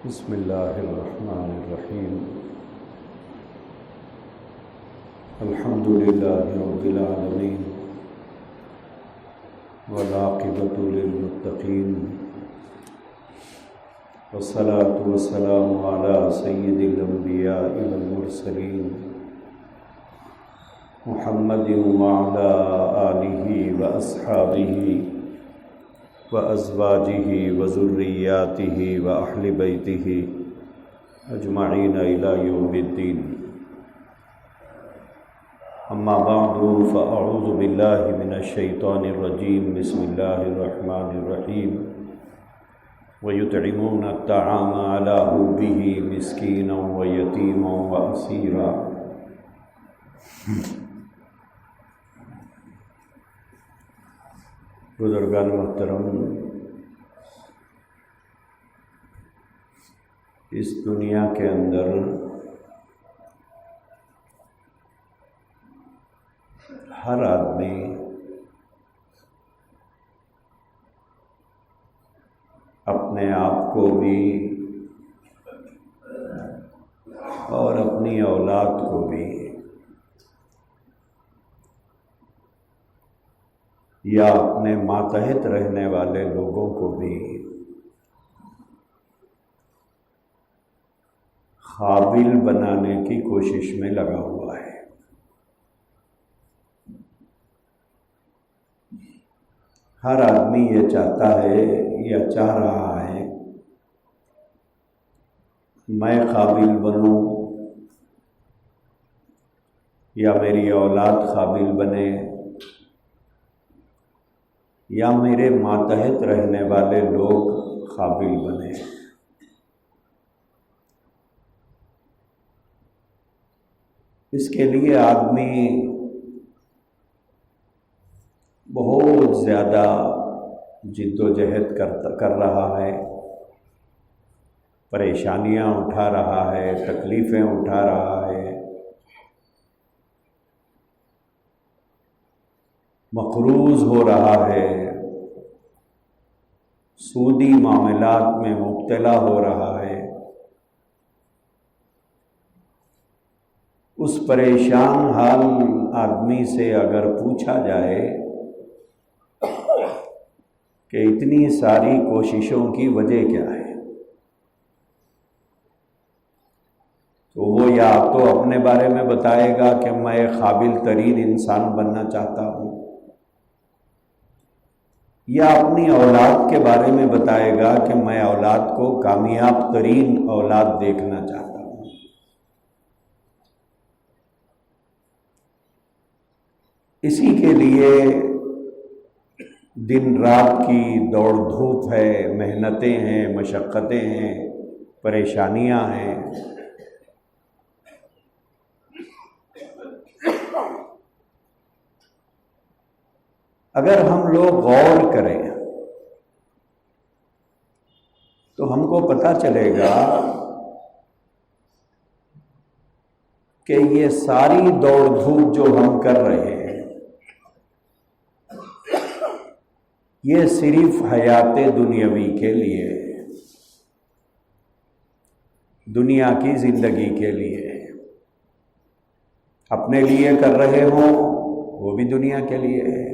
بسم اللہ الرحمن الرحیم الحمد للہ رب العالمین والعاقبۃ للمتقین والصلاة والسلام علی سید الانبیاء والمرسلین محمد وعلی آلہ واصحابہ وازواجہ وذریاتہ واہل بیتہ اجمعین الی یوم الدین اما بعد فاعوذ باللہ من الشیطان الرجیم بسم اللہ الرحمن الرحیم ویطعمون الطعام علی حبہ مسکینا ویتیما واسیرا۔ بزرگان محترم، اس دنیا کے اندر ہر آدمی اپنے آپ کو بھی اور اپنی اولاد کو بھی یا اپنے ماتحت رہنے والے لوگوں کو بھی قابل بنانے کی کوشش میں لگا ہوا ہے۔ ہر آدمی یہ چاہتا ہے یا چاہ رہا ہے میں قابل بنوں یا میری اولاد قابل بنے یا میرے ماتحت رہنے والے لوگ قابل بنے۔ اس کے لیے آدمی بہت زیادہ جد و جہد کر رہا ہے، پریشانیاں اٹھا رہا ہے، تکلیفیں اٹھا رہا ہے، مقروض ہو رہا ہے، سودی معاملات میں مبتلا ہو رہا ہے۔ اس پریشان حال آدمی سے اگر پوچھا جائے کہ اتنی ساری کوششوں کی وجہ کیا ہے، تو وہ یا تو اپنے بارے میں بتائے گا کہ میں ایک قابل ترین انسان بننا چاہتا ہوں، یا اپنی اولاد کے بارے میں بتائے گا کہ میں اولاد کو کامیاب ترین اولاد دیکھنا چاہتا ہوں۔ اسی کے لیے دن رات کی دوڑ دھوپ ہے، محنتیں ہیں، مشقتیں ہیں، پریشانیاں ہیں۔ اگر ہم لوگ غور کریں تو ہم کو پتہ چلے گا کہ یہ ساری دوڑ دھوپ جو ہم کر رہے ہیں یہ صرف حیات دنیاوی کے لیے، دنیا کی زندگی کے لیے۔ اپنے لیے کر رہے ہوں وہ بھی دنیا کے لیے ہے،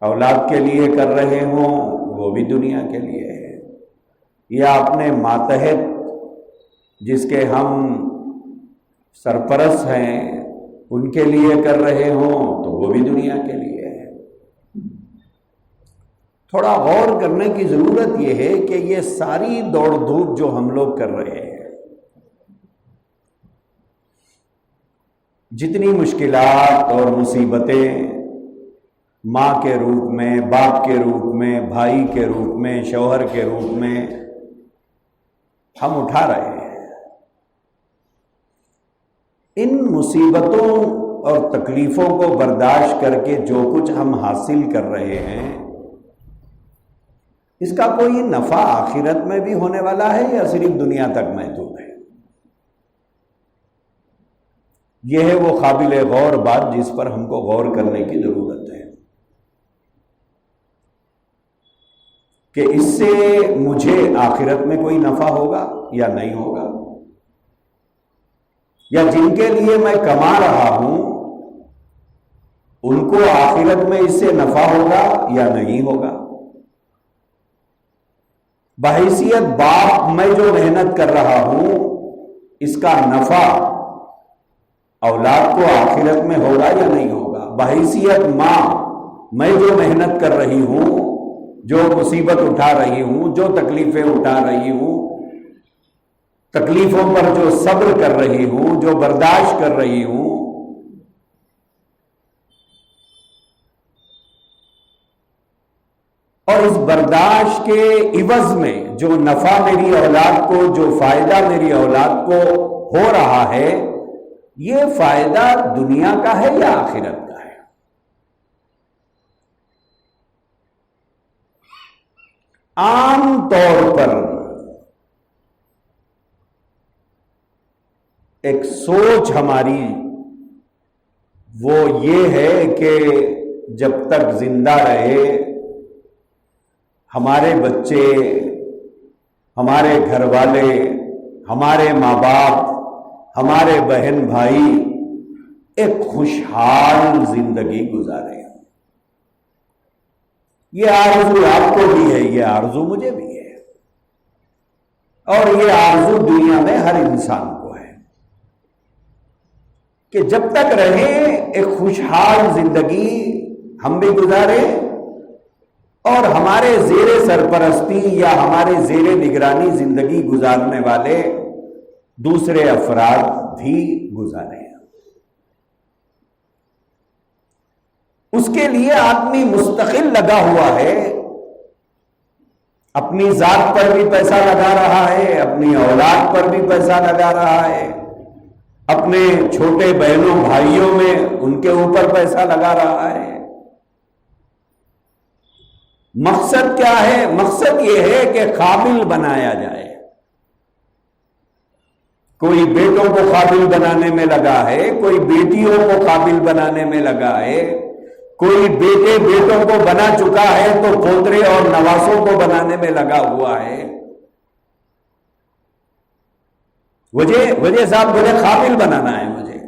اولاد کے لیے کر رہے ہوں وہ بھی دنیا کے لیے ہے، یا اپنے ماتحت جس کے ہم سرپرست ہیں ان کے لیے کر رہے ہوں تو وہ بھی دنیا کے لیے ہے۔ تھوڑا غور کرنے کی ضرورت یہ ہے کہ یہ ساری دوڑ دھوپ جو ہم لوگ کر رہے ہیں، جتنی مشکلات اور مصیبتیں ماں کے روپ میں، باپ کے روپ میں، بھائی کے روپ میں، شوہر کے روپ میں ہم اٹھا رہے ہیں، ان مصیبتوں اور تکلیفوں کو برداشت کر کے جو کچھ ہم حاصل کر رہے ہیں اس کا کوئی نفع آخرت میں بھی ہونے والا ہے یا صرف دنیا تک محدود ہے؟ یہ ہے وہ قابل غور بات جس پر ہم کو غور کرنے کی ضرورت ہے۔ کہ اس سے مجھے آخرت میں کوئی نفع ہوگا یا نہیں ہوگا، یا جن کے لیے میں کما رہا ہوں ان کو آخرت میں اس سے نفع ہوگا یا نہیں ہوگا۔ بحیثیت باپ میں جو محنت کر رہا ہوں اس کا نفع اولاد کو آخرت میں ہوگا یا نہیں ہوگا۔ بحیثیت ماں میں جو محنت کر رہی ہوں، جو مصیبت اٹھا رہی ہوں، جو تکلیفیں اٹھا رہی ہوں، تکلیفوں پر جو صبر کر رہی ہوں، جو برداشت کر رہی ہوں، اور اس برداشت کے عوض میں جو نفع میری اولاد کو، جو فائدہ میری اولاد کو ہو رہا ہے، یہ فائدہ دنیا کا ہے یا آخرت کا ہے؟ عام طور پر ایک سوچ ہماری وہ یہ ہے کہ جب تک زندہ رہے ہمارے بچے، ہمارے گھر والے، ہمارے ماں باپ، ہمارے بہن بھائی ایک خوشحال زندگی گزارے۔ یہ آرزو آپ کو بھی ہے، یہ آرزو مجھے بھی ہے، اور یہ آرزو دنیا میں ہر انسان کو ہے کہ جب تک رہے ایک خوشحال زندگی ہم بھی گزارے، اور ہمارے زیر سرپرستی یا ہمارے زیر نگرانی زندگی گزارنے والے دوسرے افراد بھی گزارے۔ اس کے لیے آدمی مستقل لگا ہوا ہے، اپنی ذات پر بھی پیسہ لگا رہا ہے، اپنی اولاد پر بھی پیسہ لگا رہا ہے، اپنے چھوٹے بہنوں بھائیوں میں ان کے اوپر پیسہ لگا رہا ہے۔ مقصد کیا ہے؟ مقصد یہ ہے کہ قابل بنایا جائے۔ کوئی بیٹوں کو قابل بنانے میں لگا ہے، کوئی بیٹیوں کو قابل بنانے میں لگا ہے، کوئی بیٹے بیٹوں کو بنا چکا ہے تو پوترے اور نواسوں کو بنانے میں لگا ہوا ہے۔ وجہ صاحب مجھے قابل بنانا ہے، مجھے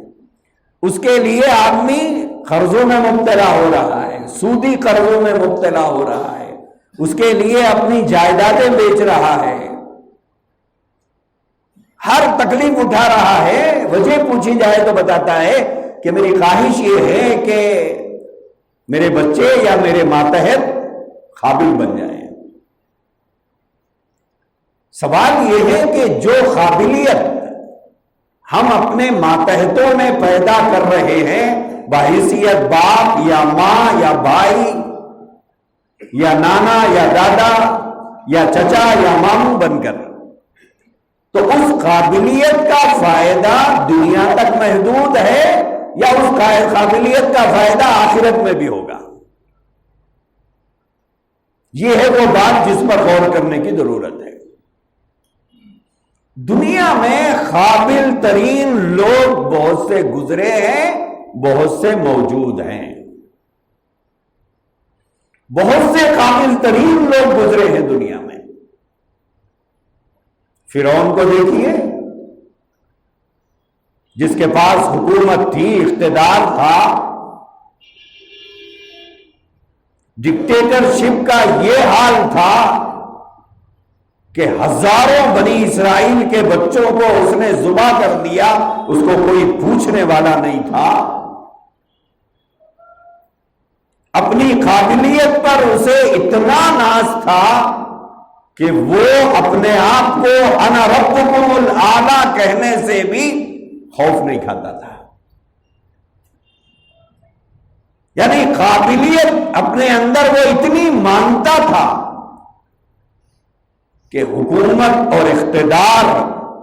اس کے لیے آدمی قرضوں میں مبتلا ہو رہا ہے، سودی قرضوں میں مبتلا ہو رہا ہے، اس کے لیے اپنی جائیدادیں بیچ رہا ہے، ہر تکلیف اٹھا رہا ہے۔ وجہ پوچھی جائے تو بتاتا ہے کہ میری خواہش یہ ہے کہ میرے بچے یا میرے ماتحت قابل بن جائیں۔ سوال یہ ہے کہ جو قابلیت ہم اپنے ماتحتوں میں پیدا کر رہے ہیں بحیثیت باپ یا ماں یا بھائی یا نانا یا دادا یا چچا یا ماموں بن کر، تو اس قابلیت کا فائدہ دنیا تک محدود ہے یا اس قابلیت کا فائدہ آخرت میں بھی ہوگا؟ یہ ہے وہ بات جس پر غور کرنے کی ضرورت ہے۔ دنیا میں قابل ترین لوگ بہت سے گزرے ہیں، بہت سے موجود ہیں، بہت سے قابل ترین لوگ گزرے ہیں دنیا میں۔ فرعون کو دیکھیے، جس کے پاس حکومت تھی، اقتدار تھا، ڈکٹیٹرشپ کا یہ حال تھا کہ ہزاروں بنی اسرائیل کے بچوں کو اس نے ذبح کر دیا، اس کو کوئی پوچھنے والا نہیں تھا۔ اپنی قابلیت پر اسے اتنا ناز تھا کہ وہ اپنے آپ کو انا ربکم الاعلی کہنے سے بھی خوف نہیں کھاتا تھا۔ یعنی قابلیت اپنے اندر وہ اتنی مانتا تھا کہ حکومت اور اقتدار،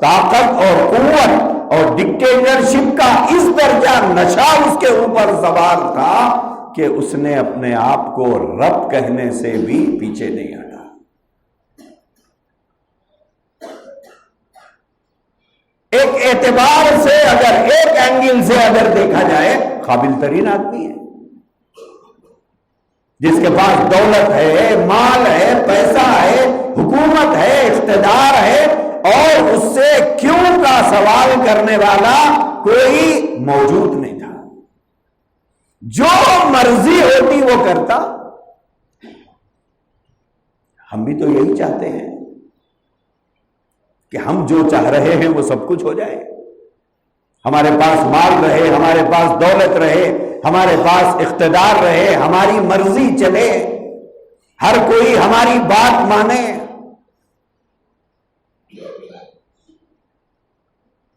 طاقت اور قوت اور ڈکٹیٹرشپ کا اس درجہ نشہ اس کے اوپر سوار تھا کہ اس نے اپنے آپ کو رب کہنے سے بھی پیچھے نہیں ہٹا۔ ایک اعتبار سے، اگر ایک اینگل سے اگر دیکھا جائے، قابل ترین آدمی ہے۔ جس کے پاس دولت ہے، مال ہے، پیسہ ہے، حکومت ہے، اقتدار ہے، اور اس سے کیوں کا سوال کرنے والا کوئی موجود نہیں تھا، جو مرضی ہوتی وہ کرتا۔ ہم بھی تو یہی چاہتے ہیں کہ ہم جو چاہ رہے ہیں وہ سب کچھ ہو جائے، ہمارے پاس مال رہے، ہمارے پاس دولت رہے، ہمارے پاس اقتدار رہے، ہماری مرضی چلے، ہر کوئی ہماری بات مانے۔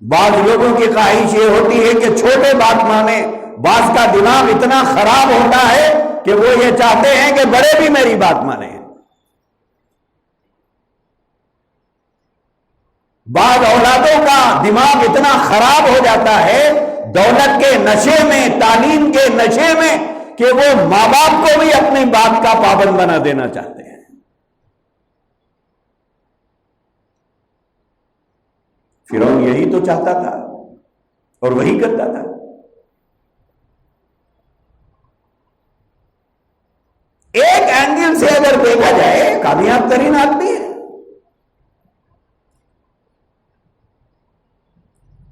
بعض لوگوں کی خواہش یہ ہوتی ہے کہ چھوٹے بات مانے، بعض کا دماغ اتنا خراب ہوتا ہے کہ وہ یہ چاہتے ہیں کہ بڑے بھی میری بات مانیں۔ بعض اولادوں کا دماغ اتنا خراب ہو جاتا ہے دولت کے نشے میں، تعلیم کے نشے میں، کہ وہ ماں باپ کو بھی اپنی بات کا پابند بنا دینا چاہتے ہیں۔ فرعون یہی تو چاہتا تھا اور وہی کرتا تھا۔ ایک اینگل سے اگر دیکھا جائے کامیاب ترین آدمی ہے،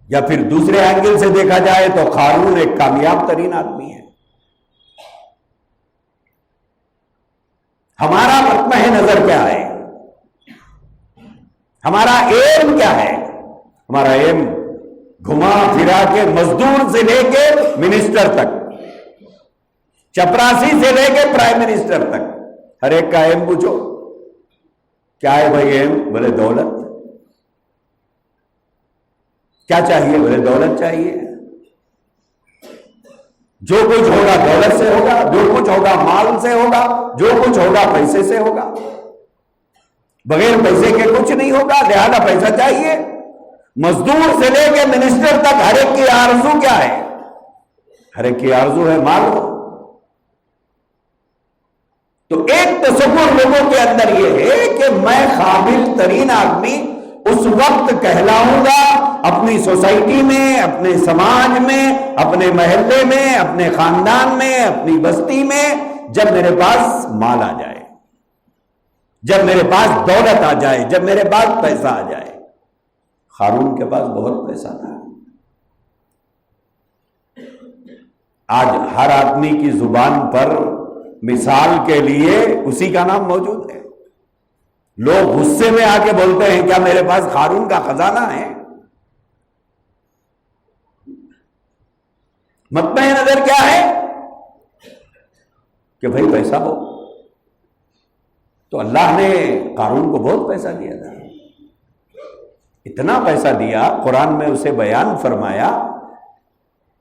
یا پھر دوسرے اینگل سے دیکھا جائے تو قارون ایک کامیاب ترین آدمی ہے۔ ہمارا مطمع نظر کیا ہے؟ ہمارا ایم کیا ہے؟ ہمارا ایم گھما پھرا کے مزدور سے لے کے منسٹر تک، چپراسی سے لے کے پرائم منسٹر تک، ہر ایک کا ایم پوچھو کیا ہے بھائی ایم؟ بولے دولت۔ کیا چاہیے؟ بولے دولت چاہیے۔ جو کچھ ہوگا دولت سے ہوگا، جو کچھ ہوگا مال سے ہوگا، جو کچھ ہوگا پیسے سے ہوگا، بغیر پیسے کے کچھ نہیں ہوگا، لہذا پیسہ چاہیے۔ مزدور سے لے کے منسٹر تک ہر ایک کی آرزو کیا ہے؟ ہر ایک کی آرزو ہے مال ہو۔ تو ایک تصور لوگوں کے اندر یہ ہے کہ میں قابل ترین آدمی اس وقت کہلاؤں گا اپنی سوسائٹی میں، اپنے سماج میں، اپنے محلے میں، اپنے خاندان میں، اپنی بستی میں، جب میرے پاس مال آ جائے، جب میرے پاس دولت آ جائے، جب میرے پاس پیسہ آ جائے۔ قارون کے پاس بہت پیسہ تھا۔ آج ہر آدمی کی زبان پر مثال کے لیے اسی کا نام موجود ہے۔ لوگ غصے میں آ کے بولتے ہیں کیا میرے پاس قارون کا خزانہ ہے؟ مطمع نظر کیا ہے کہ بھائی پیسہ ہو۔ تو اللہ نے قارون کو بہت پیسہ دیا تھا، اتنا پیسہ دیا، قرآن میں اسے بیان فرمایا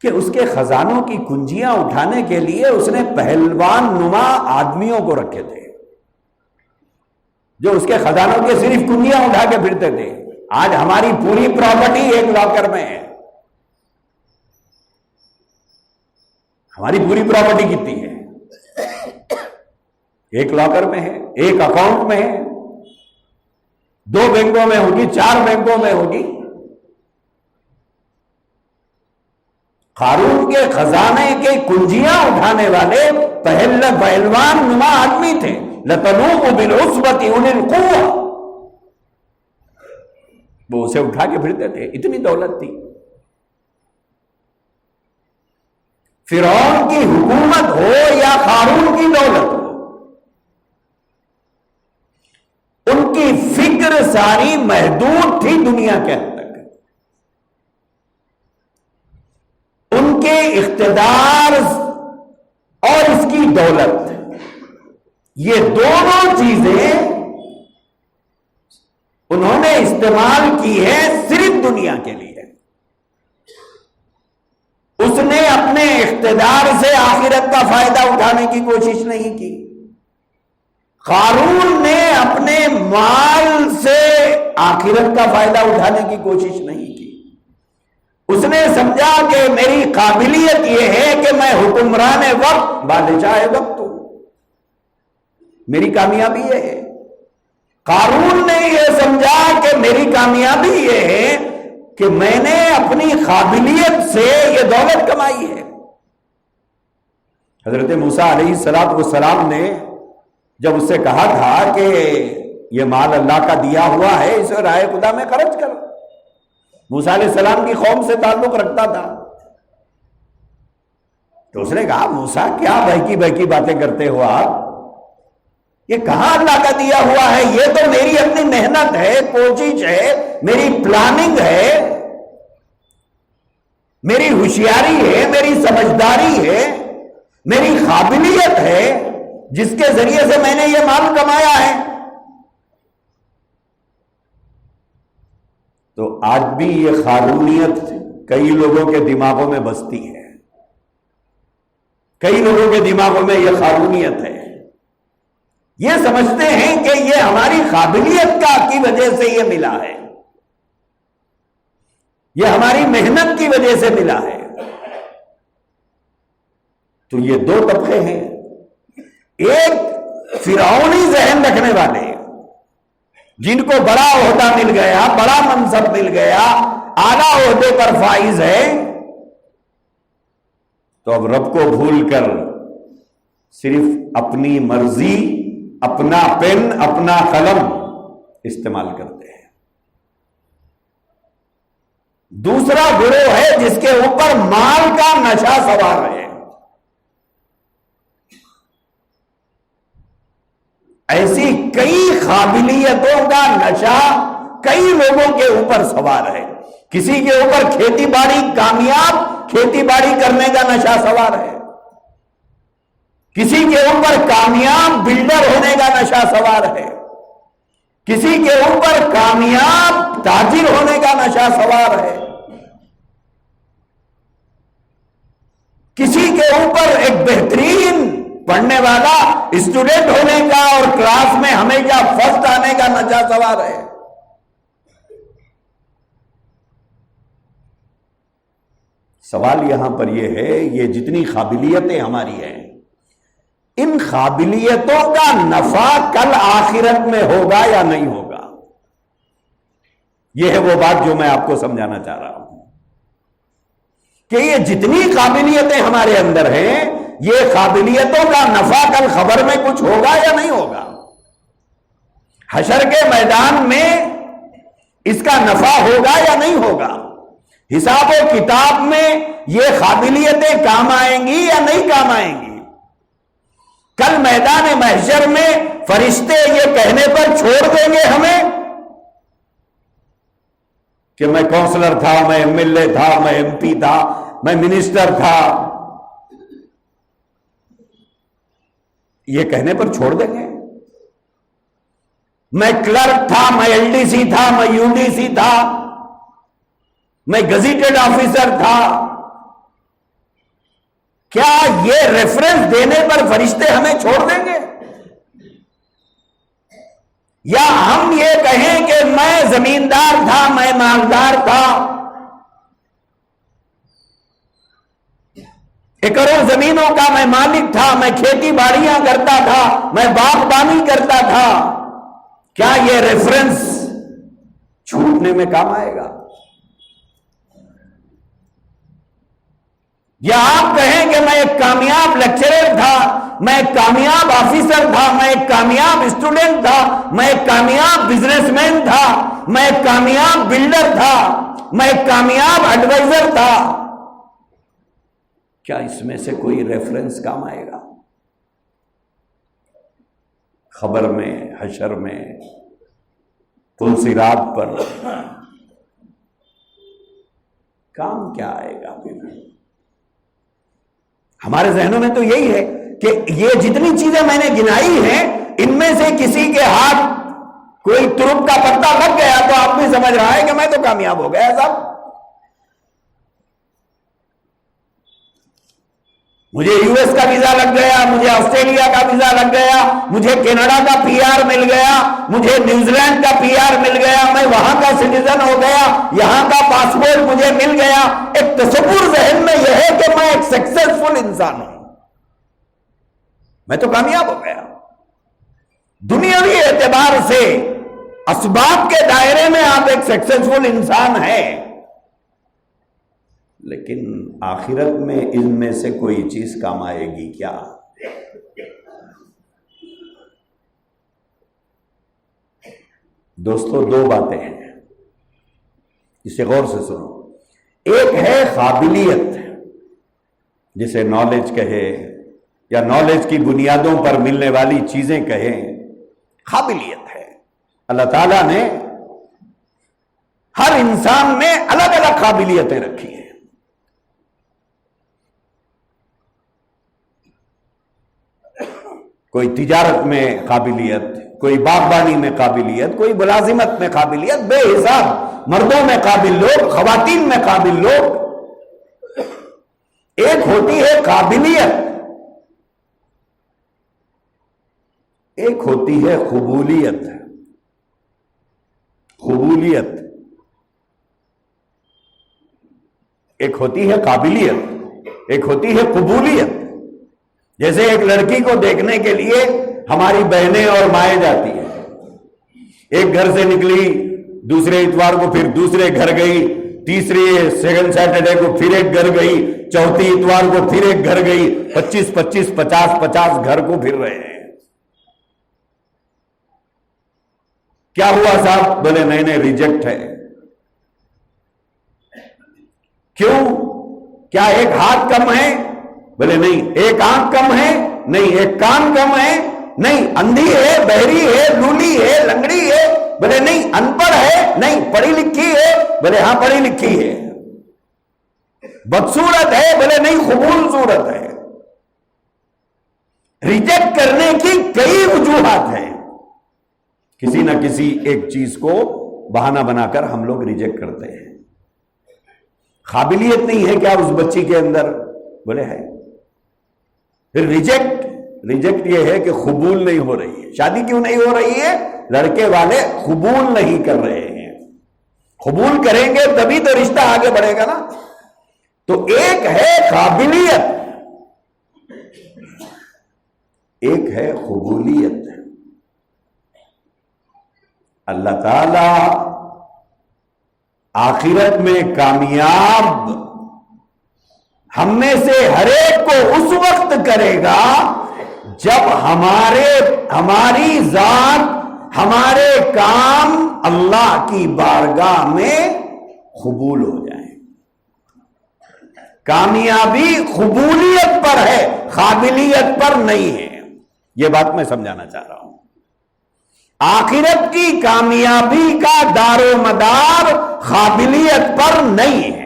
کہ اس کے خزانوں کی کنجیاں اٹھانے کے لیے اس نے پہلوان نما آدمیوں کو رکھے تھے، جو اس کے خزانوں کے صرف کنجیاں اٹھا کے پھرتے تھے۔ آج ہماری پوری پراپرٹی ایک لاکر میں ہے۔ ہماری پوری پراپرٹی کتنی ہے؟ ایک لاکر میں ہے، ایک اکاؤنٹ میں ہے، 2 بینکوں میں ہوگی، 4 بینکوں میں ہوگی۔ قارون کے خزانے کے کنجیاں اٹھانے والے پہلوان نما آدمی تھے۔ لَتَنُوءُ بِالْعُصْبَةِ أُولِي الْقُوَّةِ، وہ اسے اٹھا کے پھرتے تھے، اتنی دولت تھی۔ فرعون کی حکومت ہو یا قارون کی دولت ہو، ان کی فکر ساری محدود تھی دنیا کے حد تک۔ ان کے اقتدار اور اس کی دولت، یہ دونوں چیزیں انہوں نے استعمال کی ہے صرف دنیا کے لیے۔ اس نے اپنے اقتدار سے آخرت کا فائدہ اٹھانے کی کوشش نہیں کی۔ قارون نے اپنے مال سے آخرت کا فائدہ اٹھانے کی کوشش نہیں کی۔ اس نے سمجھا کہ میری قابلیت یہ ہے کہ میں حکمران وقت، بادشاہ وقت ہوں، میری کامیابی یہ ہے۔ قارون نے یہ سمجھا کہ میری کامیابی یہ ہے کہ میں نے اپنی قابلیت سے یہ دولت کمائی ہے۔ حضرت موسیٰ علیہ السلام نے جب اس سے کہا تھا کہ یہ مال اللہ کا دیا ہوا ہے، اسے راہ خدا میں خرچ کر، موسیٰ علیہ السلام کی قوم سے تعلق رکھتا تھا، تو اس نے کہا موسیٰ کیا بہکی باتیں کرتے ہو آپ، یہ کہاں اللہ کا دیا ہوا ہے، یہ تو میری اپنی محنت ہے، کوشش ہے، میری پلاننگ ہے، میری ہوشیاری ہے، میری سمجھداری ہے، میری قابلیت ہے، جس کے ذریعے سے میں نے یہ مال کمایا ہے۔ تو آج بھی یہ قارونیت کئی لوگوں کے دماغوں میں بستی ہے، کئی لوگوں کے دماغوں میں یہ قارونیت ہے، یہ سمجھتے ہیں کہ یہ ہماری قابلیت کی وجہ سے یہ ملا ہے، یہ ہماری محنت کی وجہ سے ملا ہے۔ تو یہ دو طبقے ہیں، ایک فرعونی ذہن رکھنے والے جن کو بڑا عہدہ مل گیا، بڑا منصب مل گیا، اعلیٰ عہدے پر فائز ہے، تو اب رب کو بھول کر صرف اپنی مرضی، اپنا پین، اپنا قلم استعمال کرتے ہیں۔ دوسرا گروہ ہے جس کے اوپر مال کا نشہ سوار ہے، ایسی کئی قابلیتوں کا نشہ کئی لوگوں کے اوپر سوار ہے۔ کسی کے اوپر کھیتی باڑی، کامیاب کھیتی باڑی کرنے کا نشہ سوار ہے، کسی کے اوپر کامیاب بلڈر ہونے کا نشہ سوار ہے، کسی کے اوپر کامیاب تاجر ہونے کا نشہ سوار ہے، کسی کے اوپر ایک بہترین پڑھنے والا اسٹوڈنٹ ہونے کا اور کلاس میں ہمیشہ فرسٹ آنے کا نشہ سوار ہے۔ سوال یہاں پر یہ ہے، یہ جتنی قابلیتیں ہماری ہیں، ان قابلیتوں کا نفع کل آخرت میں ہوگا یا نہیں ہوگا؟ یہ ہے وہ بات جو میں آپ کو سمجھانا چاہ رہا ہوں کہ یہ جتنی قابلیتیں ہمارے اندر ہیں، یہ قابلیتوں کا نفع کل خبر میں کچھ ہوگا یا نہیں ہوگا؟ حشر کے میدان میں اس کا نفع ہوگا یا نہیں ہوگا؟ حساب و کتاب میں یہ قابلیتیں کام آئیں گی یا نہیں کام آئیں گی؟ کل میدان محشر میں فرشتے یہ کہنے پر چھوڑ دیں گے ہمیں کہ میں کونسلر تھا، میں ایم ایل اے تھا، میں ایم پی تھا، میں منسٹر تھا، یہ کہنے پر چھوڑ دیں گے؟ میں کلرک تھا، میں ایل ڈی سی تھا، میں یو ڈی سی تھا، میں گزیٹڈ آفیسر تھا، کیا یہ ریفرنس دینے پر فرشتے ہمیں چھوڑ دیں گے؟ یا ہم یہ کہیں کہ میں زمیندار تھا، میں مالدار تھا، ایکڑوں زمینوں کا میں مالک تھا، میں کھیتی باڑیاں کرتا تھا، میں باغبانی کرتا تھا، کیا یہ ریفرنس چھوٹنے میں کام آئے گا؟ یا آپ کہیں کہ میں ایک کامیاب لیکچرر تھا، میں ایک کامیاب آفیسر تھا، میں ایک کامیاب اسٹوڈنٹ تھا، میں ایک کامیاب بزنس مین تھا، میں ایک کامیاب بلڈر تھا، میں ایک کامیاب ایڈوائزر تھا، کیا اس میں سے کوئی ریفرنس کام آئے گا؟ خبر میں، حشر میں، پل صراط پر کام کیا آئے گا؟ ہمارے ذہنوں میں تو یہی ہے کہ یہ جتنی چیزیں میں نے گنائی ہیں، ان میں سے کسی کے ہاتھ کوئی ترک کا پتا لگ گیا تو آپ بھی سمجھ رہا ہے کہ میں تو کامیاب ہو گیا صاحب، مجھے یو ایس کا ویزا لگ گیا، مجھے آسٹریلیا کا ویزا لگ گیا، مجھے کینیڈا کا پی آر مل گیا، مجھے نیوزی لینڈ کا پی آر مل گیا، میں وہاں کا سٹیزن ہو گیا، یہاں کا پاسپورٹ مجھے مل گیا۔ ایک تصور ذہن میں یہ ہے کہ میں ایک سکسیسفل انسان ہوں، میں تو کامیاب ہو گیا۔ دنیاوی اعتبار سے اسباب کے دائرے میں آپ ایک سکسیسفل انسان ہیں، لیکن آخرت میں ان میں سے کوئی چیز کام آئے گی کیا؟ دوستو دو باتیں ہیں، اسے غور سے سنو۔ ایک ہے قابلیت، جسے نالج کہے یا نالج کی بنیادوں پر ملنے والی چیزیں کہیں، قابلیت ہے۔ اللہ تعالیٰ نے ہر انسان میں الگ الگ قابلیتیں رکھی ہیں۔ کوئی تجارت میں قابلیت، کوئی باغبانی میں قابلیت، کوئی ملازمت میں قابلیت، بے حساب مردوں میں قابل لوگ، خواتین میں قابل لوگ۔ ایک ہوتی ہے قابلیت، ایک ہوتی ہے قبولیت۔ قبولیت ایک ہوتی ہے قابلیت، ایک ہوتی ہے قبولیت۔ جیسے ایک لڑکی کو دیکھنے کے لیے ہماری بہنیں اور مائیں جاتی ہیں، ایک گھر سے نکلی، دوسرے اتوار کو پھر دوسرے گھر گئی، تیسری سیکنڈ سیٹرڈے کو پھر ایک گھر گئی، چوتھی اتوار کو پھر ایک گھر گئی، 25 50 گھر کو پھر رہے ہیں۔ کیا ہوا صاحب؟ بولے نہیں ریجیکٹ ہے۔ کیوں؟ کیا ایک ہاتھ کم ہے؟ بولے نہیں۔ ایک آنکھ کم ہے؟ نہیں۔ ایک کان کم ہے؟ نہیں۔ اندھی ہے، بہری ہے، لولی ہے، لنگڑی ہے؟ بولے نہیں۔ ان پڑھ ہے؟ نہیں۔ پڑھی لکھی ہے؟ بولے ہاں پڑھی لکھی ہے۔ بدصورت ہے؟ بولے نہیں قبول صورت ہے۔ ریجیکٹ کرنے کی کئی وجوہات ہیں، کسی نہ کسی ایک چیز کو بہانہ بنا کر ہم لوگ ریجیکٹ کرتے ہیں۔ قابلیت نہیں ہے کیا اس بچی کے اندر؟ بولے ہے۔ پھر ریجیکٹ یہ ہے کہ قبول نہیں ہو رہی ہے۔ شادی کیوں نہیں ہو رہی ہے؟ لڑکے والے قبول نہیں کر رہے ہیں۔ قبول کریں گے تبھی تو رشتہ آگے بڑھے گا نا۔ تو ایک ہے قابلیت، ایک ہے قبولیت۔ اللہ تعالی آخرت میں کامیاب ہم میں سے ہر ایک کو اس وقت کرے گا جب ہماری ذات، ہمارے کام اللہ کی بارگاہ میں قبول ہو جائیں۔ کامیابی قبولیت پر ہے، قابلیت پر نہیں ہے۔ یہ بات میں سمجھانا چاہ رہا ہوں۔ آخرت کی کامیابی کا دار و مدار قابلیت پر نہیں ہے۔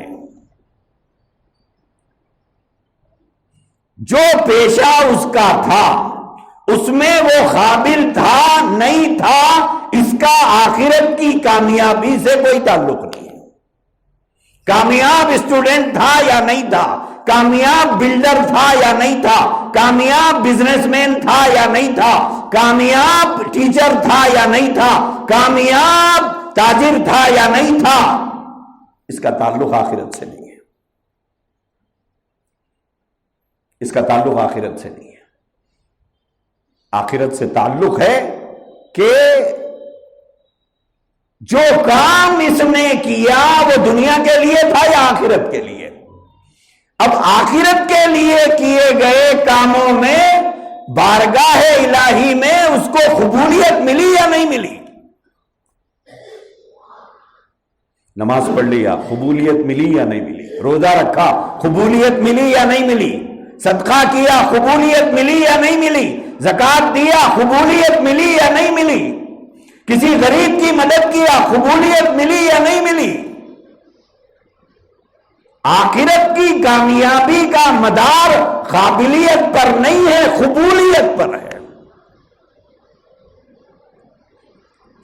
جو پیشہ اس کا تھا اس میں وہ قابل تھا نہیں تھا، اس کا آخرت کی کامیابی سے کوئی تعلق نہیں ہے۔ کامیاب اسٹوڈنٹ تھا یا نہیں تھا، کامیاب بلڈر تھا یا نہیں تھا، کامیاب بزنس مین تھا یا نہیں تھا، کامیاب ٹیچر تھا یا نہیں تھا، کامیاب تاجر تھا یا نہیں تھا، اس کا تعلق آخرت سے نہیں ہے۔ اس کا تعلق آخرت سے نہیں ہے۔ آخرت سے تعلق ہے کہ جو کام اس نے کیا وہ دنیا کے لیے تھا یا آخرت کے لیے؟ اب آخرت کے لیے کیے گئے کاموں میں بارگاہ الہی میں اس کو قبولیت ملی یا نہیں ملی؟ نماز پڑھ لیا، قبولیت ملی یا نہیں ملی؟ روزہ رکھا، قبولیت ملی یا نہیں ملی؟ صدقہ کیا، قبولیت ملی یا نہیں ملی؟ زکوٰۃ دیا، قبولیت ملی یا نہیں ملی؟ کسی غریب کی مدد کیا، قبولیت ملی یا نہیں ملی؟ آخرت کی کامیابی کا مدار قابلیت پر نہیں ہے، قبولیت پر ہے۔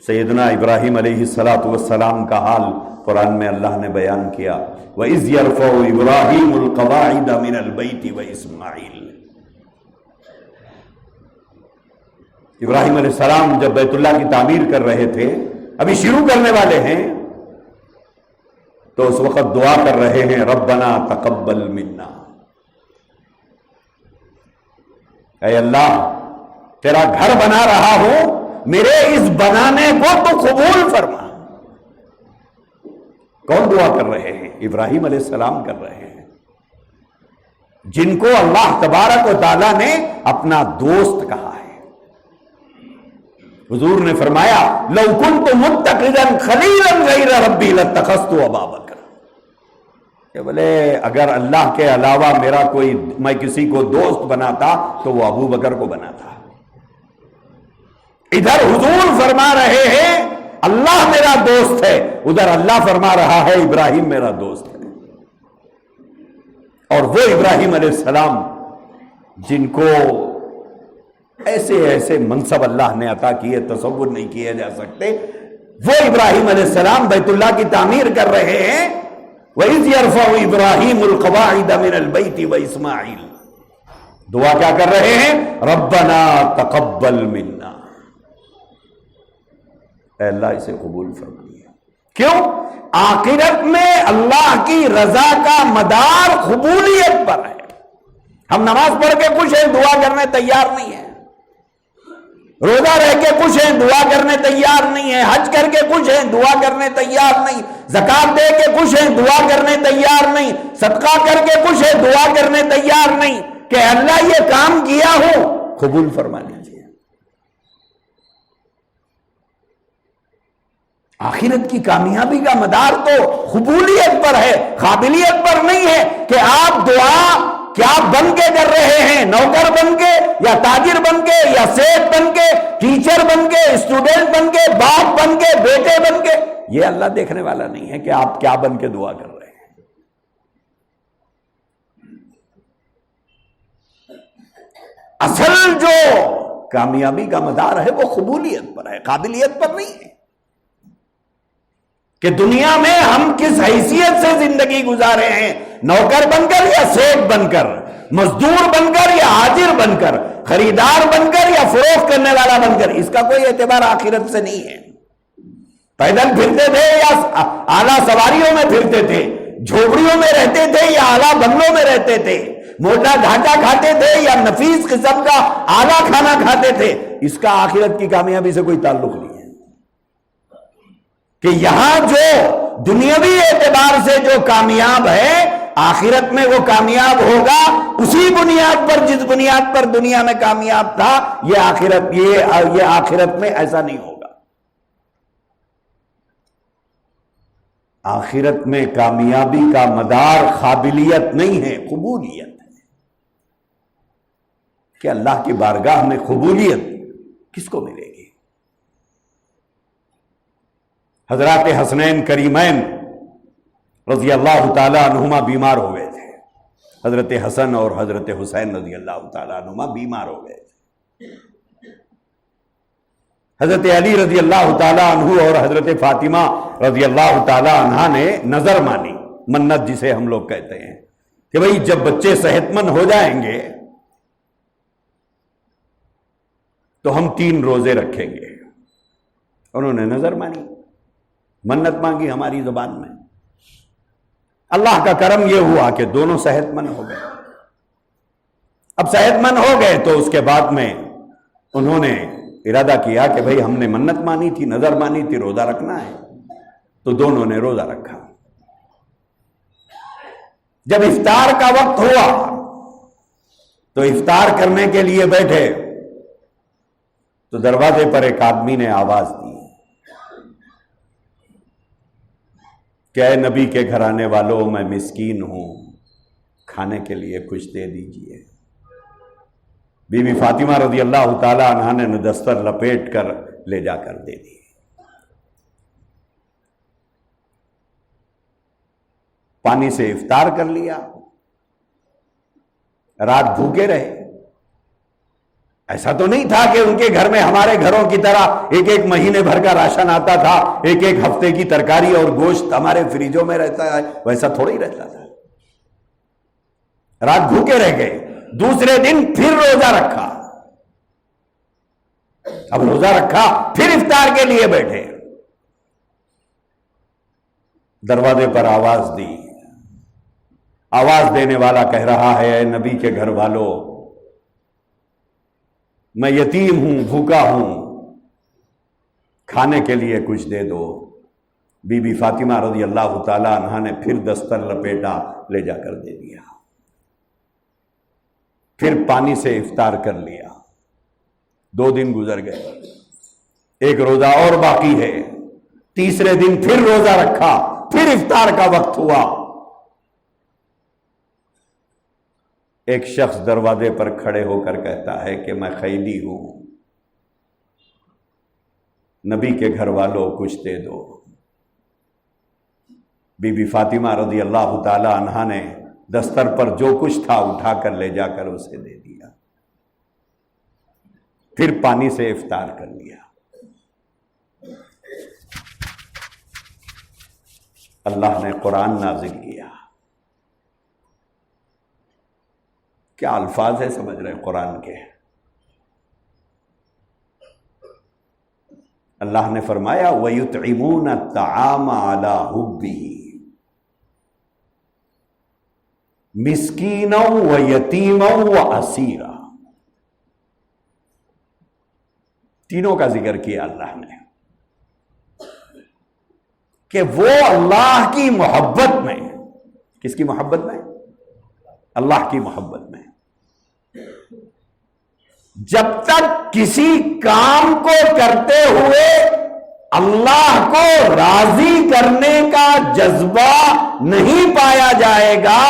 سیدنا ابراہیم علیہ السلام کا حال قرآن میں اللہ نے بیان کیا، وَإِذْ يَرْفَعُ إِبْرَاهِيمُ الْقَوَاعِدَ مِنَ الْبَيْتِ وَإِسْمَاعِيلُ۔ ابراہیم علیہ السلام جب بیت اللہ کی تعمیر کر رہے تھے، ابھی شروع کرنے والے ہیں، تو اس وقت دعا کر رہے ہیں ربنا تقبل منا، اے اللہ تیرا گھر بنا رہا ہوں، میرے اس بنانے کو تو قبول فرما۔ کون دعا کر رہے ہیں؟ ابراہیم علیہ السلام کر رہے ہیں، جن کو اللہ تبارک و تعالیٰ نے اپنا دوست کہا ہے۔ حضور نے فرمایا لو کنت متخذا خلیلا غیر ربی لاتخذت ابا بکر، کہ بولے اگر اللہ کے علاوہ میں کسی کو دوست بناتا تو وہ ابو بکر کو بناتا۔ ادھر حضور فرما رہے ہیں اللہ میرا دوست ہے، ادھر اللہ فرما رہا ہے ابراہیم میرا دوست ہے۔ اور وہ ابراہیم علیہ السلام جن کو ایسے ایسے منصب اللہ نے عطا کیے تصور نہیں کیے جا سکتے، وہ ابراہیم علیہ السلام بیت اللہ کی تعمیر کر رہے ہیں۔ وَإِذْ يَرْفَعُ إِبْرَاهِيمُ الْقَوَاعِدَ مِنَ الْبَيْتِ وَإِسْمَاعِيلُ، دعا کیا کر رہے ہیں؟ رَبَّنَا تَقَبَّلْ مِنَّا، اے اللہ اسے قبول فرمائیے۔ کیوں؟ آخرت میں اللہ کی رضا کا مدار قبولیت پر ہے۔ ہم نماز پڑھ کے خوش ہیں، دعا کرنے تیار نہیں ہیں، روزہ رہ کے خوش ہیں، دعا کرنے تیار نہیں ہیں، حج کر کے خوش ہیں، دعا کرنے تیار نہیں، زکات دے کے خوش ہیں، دعا کرنے تیار نہیں، صدقہ کر کے خوش ہیں، دعا کرنے تیار نہیں کہ اللہ یہ کام کیا ہو قبول فرما لیجیے۔ آخرت کی کامیابی کا مدار تو قبولیت پر ہے، قابلیت پر نہیں ہے کہ آپ دعا کیا بن کے کر رہے ہیں، نوکر بن کے یا تاجر بن کے یا سیٹ بن کے، ٹیچر بن کے، اسٹوڈنٹ بن کے، باپ بن کے، بیٹے بن کے۔ یہ اللہ دیکھنے والا نہیں ہے کہ آپ کیا بن کے دعا کر رہے ہیں۔ اصل جو کامیابی کا مدار ہے وہ قبولیت پر ہے، قابلیت پر نہیں ہے کہ دنیا میں ہم کس حیثیت سے زندگی گزارے ہیں، نوکر بن کر یا سیٹ بن کر، مزدور بن کر یا حاجر بن کر، خریدار بن کر یا فروخت کرنے والا بن کر، اس کا کوئی اعتبار آخرت سے نہیں ہے۔ پیدل پھرتے تھے یا اعلیٰ سواریوں میں پھرتے تھے، جھوپڑیوں میں رہتے تھے یا اعلیٰ بنگلوں میں رہتے تھے، موٹا گھاٹا کھاتے تھے یا نفیس قسم کا اعلیٰ کھانا کھاتے تھے، اس کا آخرت کی کامیابی سے کوئی تعلق نہیں ہے۔ کہ یہاں جو دنیاوی اعتبار سے جو کامیاب ہے، آخرت میں وہ کامیاب ہوگا اسی بنیاد پر جس بنیاد پر دنیا میں کامیاب تھا۔ یہ آخرت میں ایسا نہیں ہوگا۔ آخرت میں کامیابی کا مدار قابلیت نہیں ہے، قبولیت ہے۔ کہ اللہ کی بارگاہ میں قبولیت کس کو ملے گی؟ حضرات حسنین کریمین رضی اللہ تعالی عنہما بیمار ہو گئے تھے۔ حضرت حسن اور حضرت حسین رضی اللہ تعالی عنہما بیمار ہو گئے تھے۔ حضرت علی رضی اللہ تعالی عنہ اور حضرت فاطمہ رضی اللہ تعالی عنہا نے نظر مانی، منت جسے ہم لوگ کہتے ہیں، کہ بھئی جب بچے صحت مند ہو جائیں گے تو ہم 3 روزے رکھیں گے۔ انہوں نے نظر مانی، منت مانگی ہماری زبان میں۔ اللہ کا کرم یہ ہوا کہ دونوں صحت مند ہو گئے۔ اب صحت مند ہو گئے تو اس کے بعد میں انہوں نے ارادہ کیا کہ بھئی ہم نے منت مانی تھی، نظر مانی تھی، روزہ رکھنا ہے، تو دونوں نے روزہ رکھا۔ جب افطار کا وقت ہوا تو افطار کرنے کے لیے بیٹھے تو دروازے پر ایک آدمی نے آواز دی کہ اے نبی کے گھرانے والوں، میں مسکین ہوں، کھانے کے لیے کچھ دے دیجئے۔ بی بی فاطمہ رضی اللہ تعالی عنہا نے دستر لپیٹ کر لے جا کر دے دی۔ پانی سے افطار کر لیا، رات بھوکے رہے۔ ایسا تو نہیں تھا کہ ان کے گھر میں ہمارے گھروں کی طرح ایک مہینے بھر کا راشن آتا تھا، ایک ہفتے کی ترکاری اور گوشت ہمارے فریجوں میں رہتا ہے، ویسا تھوڑا ہی رہتا تھا۔ رات بھوکے رہ گئے، دوسرے دن پھر روزہ رکھا۔ اب روزہ رکھا، پھر افطار کے لیے بیٹھے، دروازے پر آواز دی۔ آواز دینے والا کہہ رہا ہے، اے نبی کے گھر والوں، میں یتیم ہوں، بھوکا ہوں، کھانے کے لیے کچھ دے دو۔ بی بی فاطمہ رضی اللہ تعالی عنہا نے پھر دستر لپیٹا، لے جا کر دے دیا، پھر پانی سے افطار کر لیا۔ 2 دن گزر گئے، ایک روزہ اور باقی ہے، تیسرے دن پھر روزہ رکھا، پھر افطار کا وقت ہوا۔ ایک شخص دروازے پر کھڑے ہو کر کہتا ہے کہ میں قیدی ہوں، نبی کے گھر والوں کچھ دے دو۔ بی بی فاطمہ رضی اللہ تعالی عنہا نے دستر پر جو کچھ تھا اٹھا کر لے جا کر اسے دے دیا، پھر پانی سے افطار کر لیا۔ اللہ نے قرآن نازل کیا۔ کیا الفاظ ہے سمجھ رہے قرآن کے؟ اللہ نے فرمایا وَيُطْعِمُونَ الطَّعَامَ عَلَى حُبِّهِ مِسْكِينًا وَيَتِيمًا وَأَسِيرًا۔ تینوں کا ذکر کیا اللہ نے کہ وہ اللہ کی محبت میں، کس کی محبت میں؟ اللہ کی محبت میں جب تک کسی کام کو کرتے ہوئے اللہ کو راضی کرنے کا جذبہ نہیں پایا جائے گا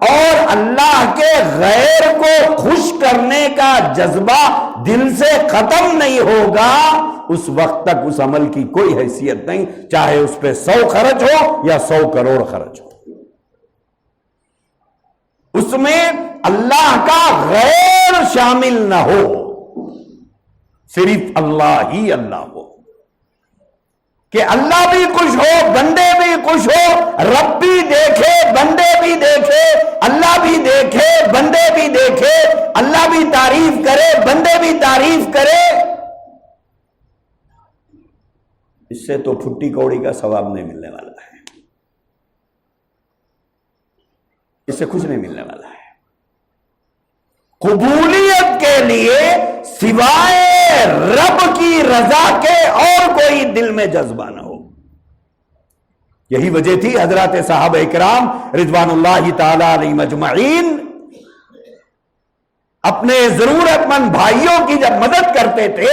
اور اللہ کے غیر کو خوش کرنے کا جذبہ دل سے ختم نہیں ہوگا، اس وقت تک اس عمل کی کوئی حیثیت نہیں، چاہے اس پہ 100 خرچ ہو یا 100 کروڑ خرچ ہو۔ اس میں اللہ کا غیر شامل نہ ہو، صرف اللہ ہی اللہ ہو، کہ اللہ بھی خوش ہو، بندے بھی خوش ہو، رب بھی دیکھے، بندے بھی دیکھے، اللہ بھی دیکھے، بندے بھی دیکھے، اللہ بھی تعریف کرے، بندے بھی تعریف کرے۔ اس سے تو پھٹی کوڑی کا ثواب نہیں ملنے والا ہے، اس سے کچھ نہیں ملنے والا ہے۔ قبولیت کے لیے سوائے رب کی رضا کے اور کوئی دل میں جذبہ نہ ہو۔ یہی وجہ تھی حضرات صحابہ اکرام رضوان اللہ تعالی علیہم اجمعین اپنے ضرورت مند بھائیوں کی جب مدد کرتے تھے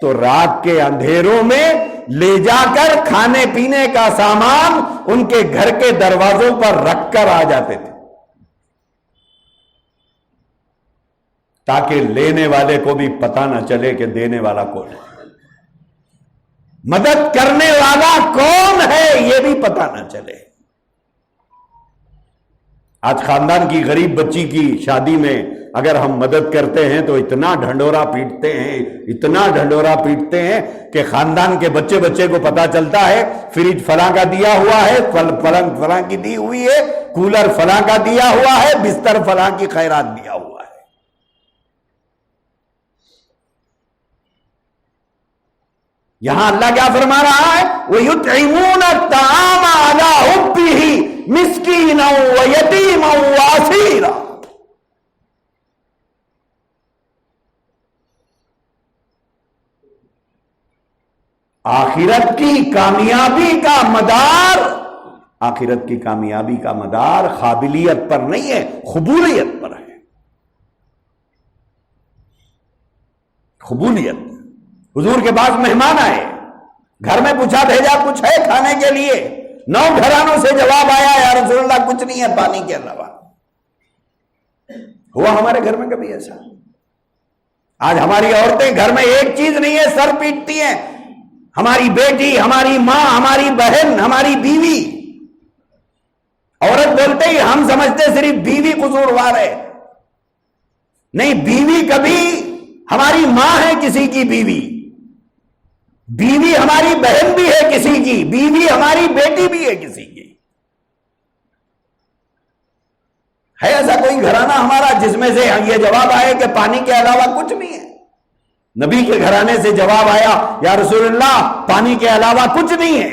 تو رات کے اندھیروں میں لے جا کر کھانے پینے کا سامان ان کے گھر کے دروازوں پر رکھ کر آ جاتے تھے، تاکہ لینے والے کو بھی پتہ نہ چلے کہ دینے والا کون ہے، مدد کرنے والا کون ہے یہ بھی پتہ نہ چلے۔ آج خاندان کی غریب بچی کی شادی میں اگر ہم مدد کرتے ہیں تو اتنا ڈھنڈورا پیٹتے ہیں، اتنا ڈھنڈورا پیٹتے ہیں کہ خاندان کے بچے کو پتا چلتا ہے فریج فلاں کا دیا ہوا ہے، پلنگ فلاں کی دی ہوئی ہے، کولر فلاں کا دیا ہوا ہے، بستر فلاں کی خیرات دیا ہوا ہے۔ یہاں اللہ کیا فرما رہا ہے؟ وَيُطْعِمُونَ الطَّعَامَ عَلَى حُبِّهِ مِسْكِينًا وَيَتِيمًا وَأَسِيرًا۔ آخرت کی کامیابی کا مدار، آخرت کی کامیابی کا مدار قابلیت پر نہیں ہے، قبولیت پر ہے۔ قبولیت۔ حضور کے پاس مہمان آئے، گھر میں پوچھا بھیجا کچھ ہے کھانے کے لیے، 9 گھرانوں سے جواب آیا یا رسول اللہ کچھ نہیں ہے پانی کے علاوہ۔ ہوا ہمارے گھر میں کبھی ایسا؟ آج ہماری عورتیں گھر میں ایک چیز نہیں ہے سر پیٹتی ہیں، ہماری بیٹی، ہماری ماں، ہماری بہن، ہماری بیوی۔ عورت بولتے ہی ہم سمجھتے صرف بیوی قصوروار ہے، نہیں، بیوی کبھی ہماری ماں ہے کسی کی بیوی، بیوی ہماری بہن بھی ہے کسی کی، بیوی ہماری بیٹی بھی ہے کسی کی۔ ہے ایسا کوئی گھرانہ ہمارا جس میں سے یہ جواب آئے کہ پانی کے علاوہ کچھ نہیں ہے؟ نبی کے گھرانے سے جواب آیا یا رسول اللہ پانی کے علاوہ کچھ نہیں ہے۔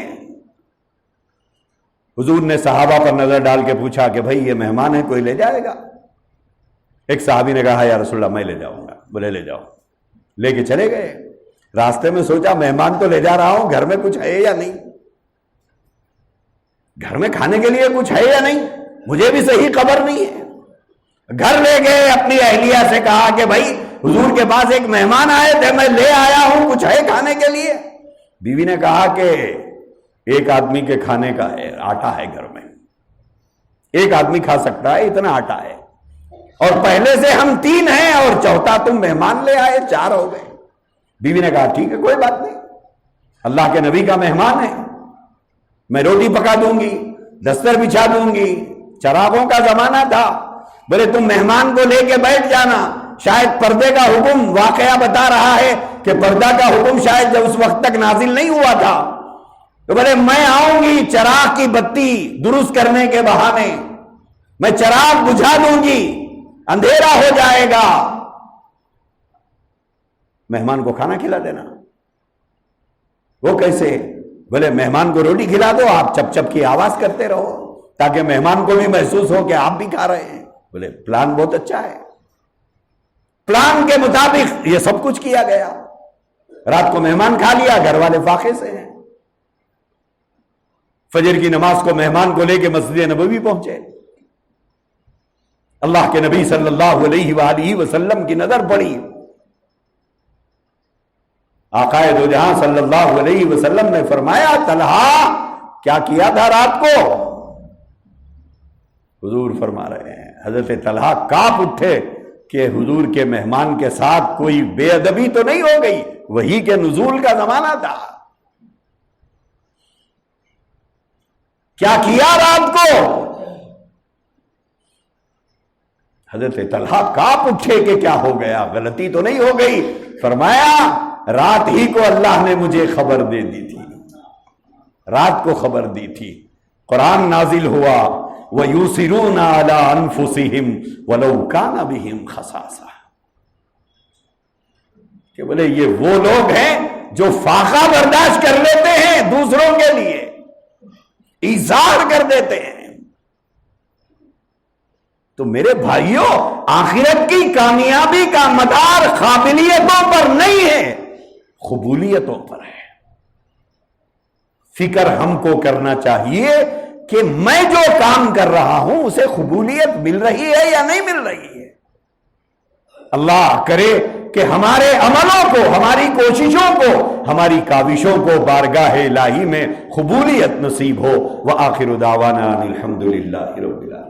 حضور نے صحابہ پر نظر ڈال کے پوچھا کہ بھائی یہ مہمان ہے، کوئی لے جائے گا؟ ایک صحابی نے کہا یا رسول اللہ میں لے جاؤں گا۔ بولے لے جاؤ۔ لے کے چلے گئے، راستے میں سوچا مہمان تو لے جا رہا ہوں، گھر میں کچھ ہے یا نہیں؟ گھر میں کھانے کے لیے کچھ ہے یا نہیں؟ مجھے بھی صحیح خبر نہیں ہے۔ گھر لے گئے، اپنی اہلیہ سے کہا کہ بھائی حضور کے پاس ایک مہمان آئے تھے، میں لے آیا ہوں، کچھ ہے کھانے کے لیے؟ بیوی نے کہا کہ ایک آدمی کے کھانے کا ہے، آٹا ہے گھر میں، ایک آدمی کھا سکتا ہے، اتنا آٹا ہے، اور پہلے سے ہم 3 ہیں اور چوتھا تم مہمان لے آئے، 4 ہو گئے۔ بیوی نے کہا ٹھیک ہے، کوئی بات نہیں، اللہ کے نبی کا مہمان ہے، میں روٹی پکا دوں گی، دستر بچھا دوں گی، چراغوں کا زمانہ تھا، بولے تم مہمان کو لے کے بیٹھ جانا، شاید پردے کا حکم، واقعہ بتا رہا ہے کہ پردہ کا حکم شاید جب اس وقت تک نازل نہیں ہوا تھا، تو بولے میں آؤں گی چراغ کی بتی درست کرنے کے بہانے، میں چراغ بجھا دوں گی، اندھیرا ہو جائے گا، مہمان کو کھانا کھلا دینا۔ وہ کیسے؟ بولے مہمان کو روٹی کھلا دو، آپ چپ چپ کی آواز کرتے رہو تاکہ مہمان کو بھی محسوس ہو کہ آپ بھی کھا رہے ہیں۔ بولے پلان بہت اچھا ہے۔ پلان کے مطابق یہ سب کچھ کیا گیا، رات کو مہمان کھا لیا، گھر والے فاقے سے ہیں۔ فجر کی نماز کو مہمان کو لے کے مسجد نبوی پہنچے، اللہ کے نبی صلی اللہ علیہ وآلہ وسلم کی نظر پڑی، آقا دو جہاں صلی اللہ علیہ وسلم نے فرمایا طلحہ کیا کیا تھا رات کو؟ حضور فرما رہے ہیں حضرت طلحہ کانپ اٹھے کہ حضور کے مہمان کے ساتھ کوئی بے ادبی تو نہیں ہو گئی، وحی کے نزول کا زمانہ تھا، کیا کیا رات کو؟ حضرت طلحہ کانپ اٹھے کہ کیا ہو گیا، غلطی تو نہیں ہو گئی؟ فرمایا رات ہی کو اللہ نے مجھے خبر دے دی تھی، رات کو خبر دی تھی، قرآن نازل ہوا وَيُسِرُونَ عَلَىٰ أَنفُسِهِمْ وَلَوْ كَانَ بِهِمْ خَصَاصَةٌ، کہ بولے یہ وہ لوگ ہیں جو فاقہ برداشت کر لیتے ہیں دوسروں کے لیے، ایثار کر دیتے ہیں۔ تو میرے بھائیوں، آخرت کی کامیابی کا مدار قابلیتوں پر نہیں ہے، قبولیتوں پر ہے۔ فکر ہم کو کرنا چاہیے کہ میں جو کام کر رہا ہوں اسے قبولیت مل رہی ہے یا نہیں مل رہی ہے۔ اللہ کرے کہ ہمارے عملوں کو، ہماری کوششوں کو، ہماری کاوشوں کو بارگاہ الہی میں قبولیت نصیب ہو۔ وآخر دعوانا الحمدللہ رب العالمین۔